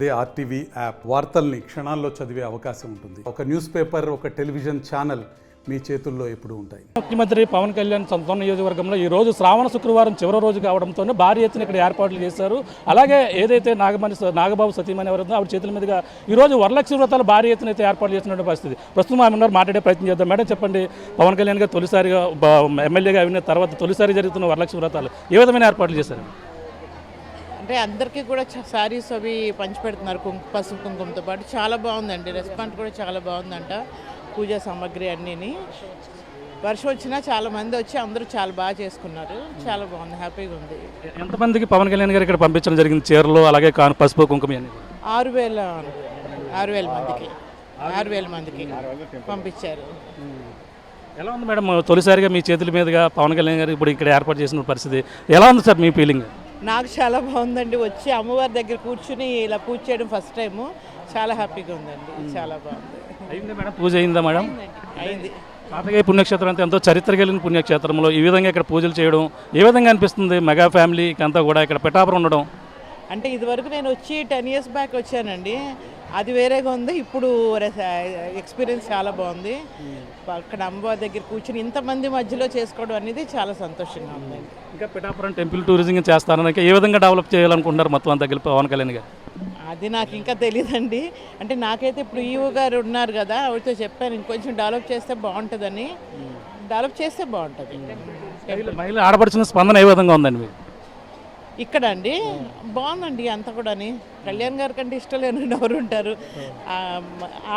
అదే RTV app వార్తల్ని క్షణాల్లో చదివే అవకాశం ఉంటుంది. ఒక న్యూస్ పేపర్, ఒక టెలివిజన్ ఛానల్ మీ చేతుల్లో ఎప్పుడూ ఉంటాయి. ముఖ్యమంత్రి పవన్ కళ్యాణ్ సొంత నియోజకవర్గంలో ఈ రోజు శ్రావణ శుక్రవారం చివరి రోజు కావడంతో భారీ ఎత్తున ఇక్కడ ఏర్పాట్లు చేశారు. అలాగే ఏదైతే నాగబాబు సతీమణి ఎవరైతే ఆవిడ చేతుల మీదుగా ఈ రోజు వరలక్ష్మి వ్రతాలు భారీ ఎత్తున అయితే ఏర్పాటు చేస్తున్న పరిస్థితి. ప్రస్తుతం ఆమె ఉన్నారు, మాట్లాడే ప్రయత్నం చేద్దాం. మేడం చెప్పండి, పవన్ కళ్యాణ్ గారు తొలిసారిగా ఎమ్మెల్యేగా అయిన తర్వాత తొలిసారి జరుగుతున్న వరలక్ష్మి వ్రతాలు ఏ విధమైన ఏర్పాట్లు చేశారు? అంటే అందరికీ కూడా శారీస్ అవి పంచిపెడుతున్నారు, పసుపు కుంకుమతో పాటు. చాలా బాగుందండి, రెస్పాన్స్ కూడా చాలా బాగుందంట. పూజా సామాగ్రి అన్నీని వర్షం వచ్చినా చాలా మంది వచ్చి అందరూ చాలా బాగా చేసుకున్నారు. చాలా బాగుంది, హ్యాపీగా ఉంది. ఎంతమందికి పవన్ కళ్యాణ్ గారు ఇక్కడ పంపించడం జరిగింది? చీరలు అలాగే పసుపు కుంకుమ అన్ని 6,000 మందికి పంపించారు. ఎలా ఉంది మేడం తొలిసారిగా మీ చేతుల మీదుగా పవన్ కళ్యాణ్ గారు ఇప్పుడు ఇక్కడ ఏర్పాటు చేసిన పరిస్థితి ఎలా ఉంది సార్ మీ ఫీలింగ్? నాకు చాలా బాగుందండి, వచ్చి అమ్మవారి దగ్గర కూర్చుని ఇలా పూజ చేయడం ఫస్ట్ టైము. చాలా హ్యాపీగా ఉందండి, చాలా బాగుంది. అయింది మేడం, పూజ అయిందా మేడం? అయింది. పాతగా పుణ్యక్షేత్రం అంటే ఎంతో చరిత్ర కలిగిన పుణ్యక్షేత్రంలో ఈ విధంగా ఇక్కడ పూజలు చేయడం ఏ విధంగా అనిపిస్తుంది? మెగా ఫ్యామిలీకి అంతా కూడా ఇక్కడ పిఠాపురం ఉండడం అంటే ఇదివరకు నేను వచ్చి 10 years బ్యాక్ వచ్చానండి, అది వేరేగా ఉంది. ఇప్పుడు ఎక్స్పీరియన్స్ చాలా బాగుంది. అక్కడ అమ్మవారి దగ్గర కూర్చుని ఇంతమంది మధ్యలో చేసుకోవడం అనేది చాలా సంతోషంగా ఉందండి. ఇంకా పిఠాపురం టెంపుల్ టూరిజం చేస్తారని ఏ విధంగా డెవలప్ చేయాలనుకుంటున్నారు మొత్తం అంతా కలిపి పవన్ కళ్యాణ్ గారు? అది నాకు ఇంకా తెలియదండి. అంటే నాకైతే ఇప్పుడు ఈవో గారు ఉన్నారు కదా, ఆవిడతో చెప్పాను ఇంకొంచెం డెవలప్ చేస్తే బాగుంటుందని. డెవలప్ చేస్తే బాగుంటుంది. మహిళ ఆడపడుచున్న స్పందన ఏ విధంగా ఉందండి మీకు ఇక్కడ? అండి బాగుందండి అంతా కూడా. కళ్యాణ్ గారి కంటే ఇష్టం లేని ఎవరు ఉంటారు?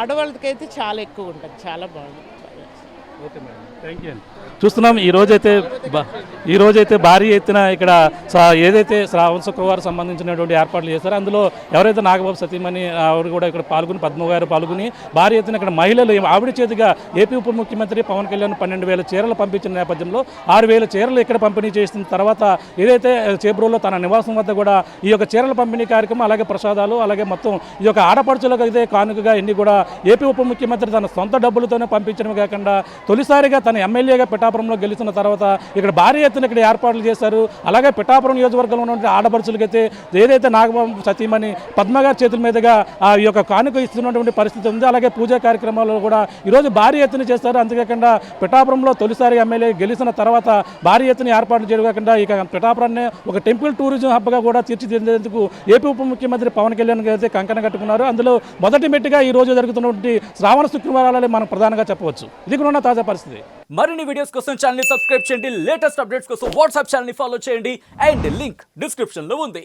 ఆడవాళ్ళకైతే చాలా ఎక్కువ ఉంటుంది. చాలా బాగుంది. Okay madam, thank you. చూస్తున్నాం ఈ రోజైతే భారీ ఎత్తున ఇక్కడ ఏదైతే శ్రావణ శుక్రవారం సంబంధించినటువంటి ఏర్పాట్లు చేస్తారో అందులో ఎవరైతే నాగబాబు సతీమణి ఆవిడ కూడా ఇక్కడ పాల్గొని, పద్మ గారు పాల్గొని భారీ ఎత్తున ఇక్కడ మహిళలు ఆవిడ చేతిగా ఏపీ ఉప ముఖ్యమంత్రి పవన్ కళ్యాణ్ 12,000 చీరలు పంపించిన నేపథ్యంలో 6,000 చీరలు ఇక్కడ పంపిణీ చేసిన తర్వాత ఏదైతే చేబ్రోల్లో తన నివాసం వద్ద కూడా ఈ యొక్క చీరల పంపిణీ కార్యక్రమం, అలాగే ప్రసాదాలు, అలాగే మొత్తం ఈ యొక్క ఆడపడుచులకు అయితే కానుకగా ఇన్ని కూడా ఏపీ ఉప ముఖ్యమంత్రి తన సొంత డబ్బులతోనే పంపించడమే కాకుండా తొలిసారిగా తన ఎమ్మెల్యేగా పిఠాపురంలో గెలిచిన తర్వాత ఇక్కడ భారీ ఎత్తున ఇక్కడ ఏర్పాట్లు చేశారు. అలాగే పిఠాపురం నియోజకవర్గంలో ఉన్నటువంటి ఆడపడుచులకైతే ఏదైతే నాగబాబు సతీమణి పద్మ గారి చేతుల మీదుగా ఈ యొక్క కానుక ఇస్తున్నటువంటి పరిస్థితి ఉంది. అలాగే పూజా కార్యక్రమాలు కూడా ఈరోజు భారీ ఎత్తున చేస్తారు. అంతేకాకుండా పిఠాపురంలో తొలిసారి ఎమ్మెల్యే గెలిచిన తర్వాత భారీ ఎత్తున ఏర్పాట్లు చేయకుండా ఇక పిఠాపురాన్ని ఒక టెంపుల్ టూరిజం హబ్గా కూడా తీర్చిదిద్దేందుకు ఏపీ ఉప ముఖ్యమంత్రి పవన్ కళ్యాణ్ గారు అయితే కంకణ కట్టుకున్నారు. అందులో మొదటి మెట్టుగా ఈ రోజు జరుగుతున్నటువంటి శ్రావణ శుక్రవారాలే మనం ప్రధానంగా చెప్పవచ్చు. ఇది కూడా ఉన్న తాజా పరిస్థితి. మరిన్ని వీడియోస్ కోసం ఛానల్ ని సబ్స్క్రైబ్ చేయండి, లేటెస్ట్ అప్డేట్స్ కోసం వాట్సాప్ ఛానల్ ని ఫాలో చేయండి, అండ్ లింక్ డిస్క్రిప్షన్ లో ఉంది.